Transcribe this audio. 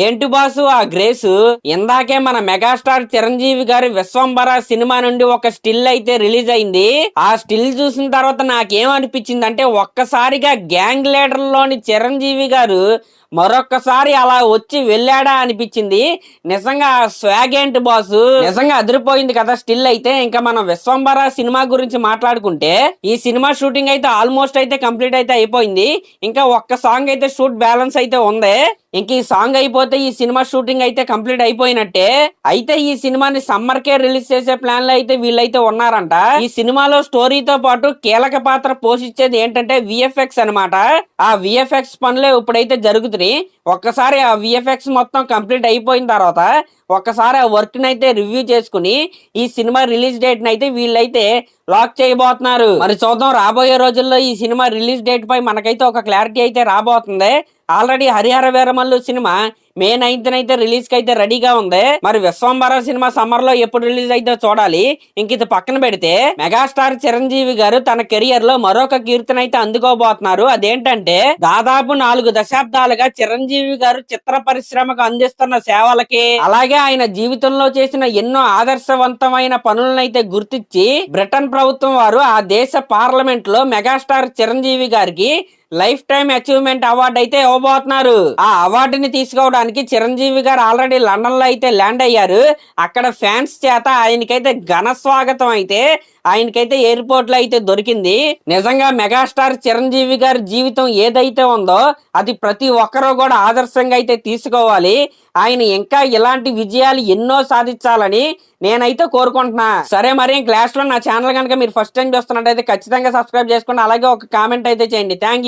ఏంటి బాసు ఆ గ్రేసు? ఇందాకే మన మెగాస్టార్ చిరంజీవి గారి విశ్వంబర సినిమా నుండి ఒక స్టిల్ అయితే రిలీజ్ అయింది. ఆ స్టిల్ చూసిన తర్వాత నాకేమనిపించింది అంటే ఒక్కసారిగా గ్యాంగ్ లీడర్ లోని చిరంజీవి గారు మరొక్కసారి అలా వచ్చి వెళ్ళాడా అనిపించింది. నిజంగా స్వాగ్ ఏంటి బాసు, నిజంగా అదిరిపోయింది కదా స్టిల్ అయితే. ఇంకా మనం విశ్వంబర సినిమా గురించి మాట్లాడుకుంటే ఈ సినిమా షూటింగ్ అయితే ఆల్మోస్ట్ అయితే కంప్లీట్ అయితే అయిపోయింది. ఇంకా ఒక్క సాంగ్ అయితే షూట్ బ్యాలెన్స్ అయితే ఉంది. ఇంక ఈ సాంగ్ అయిపోతే ఈ సినిమా షూటింగ్ అయితే కంప్లీట్ అయిపోయినట్టే. అయితే ఈ సినిమాని సమ్మర్ కే రిలీజ్ చేసే ప్లాన్ లో అయితే వీళ్ళైతే ఉన్నారంట. ఈ సినిమాలో స్టోరీతో పాటు కీలక పాత్ర పోషించేది ఏంటంటే విఎఫ్ఎక్స్ అన్నమాట. ఆ విఎఫ్ఎక్స్ పనులే ఇప్పుడైతే జరుగుతున్నాయి. ఒక్కసారి ఆ విఎఫ్ఎక్స్ మొత్తం కంప్లీట్ అయిపోయిన తర్వాత ఒక్కసారి ఆ వర్క్ అయితే రివ్యూ చేసుకుని ఈ సినిమా రిలీజ్ డేట్ అయితే వీళ్ళైతే లాక్ చేయబోతున్నారు. మరి చూద్దాం రాబోయే రోజుల్లో ఈ సినిమా రిలీజ్ డేట్ పై మనకైతే ఒక క్లారిటీ అయితే రాబోతుంది. ఆల్రెడీ హరిహర వీరమల్లు సినిమా మే 9th అయితే రిలీజ్ కి అయితే రెడీగా ఉంది. మరి విశ్వంబర సినిమా సమ్మర్ లో ఎప్పుడు రిలీజ్ అయితే చూడాలి. ఇంక ఇది పక్కన పెడితే మెగాస్టార్ చిరంజీవి గారు తన కెరియర్ లో మరొక కీర్తన అయితే అందుకోబోతున్నారు. అదేంటంటే దాదాపు 4 దశాబ్దాలుగా చిరంజీవి గారు చిత్ర పరిశ్రమకు అందిస్తున్న సేవలకి, అలాగే ఆయన జీవితంలో చేసిన ఎన్నో ఆదర్శవంతమైన పనులనైతే గుర్తించి బ్రిటన్ ప్రభుత్వం వారు ఆ దేశ పార్లమెంట్ లో మెగాస్టార్ చిరంజీవి గారికి లైఫ్ టైమ్ అచీవ్మెంట్ అవార్డు అయితే ఇవ్వబోతున్నారు. ఆ అవార్డుని తీసుకోవడానికి చిరంజీవి గారు ఆల్రెడీ లండన్ లో అయితే ల్యాండ్ అయ్యారు. అక్కడ ఫ్యాన్స్ చేత ఆయనకైతే ఘన స్వాగతం అయితే ఆయనకైతే ఎయిర్పోర్ట్ లో అయితే దొరికింది. నిజంగా మెగాస్టార్ చిరంజీవి గారి జీవితం ఏదైతే ఉందో అది ప్రతి ఒక్కరూ కూడా ఆదర్శంగా అయితే తీసుకోవాలి. ఆయన ఇంకా ఇలాంటి విజయాలు ఎన్నో సాధించాలని నేనైతే కోరుకుంటున్నా. సరే మరి క్లాస్ లో నా ఛానల్ కనుక మీరు ఫస్ట్ టైం చూస్తున్నట్టయితే ఖచ్చితంగా సబ్స్క్రైబ్ చేసుకోండి. అలాగే ఒక కామెంట్ అయితే చేయండి. Thank you.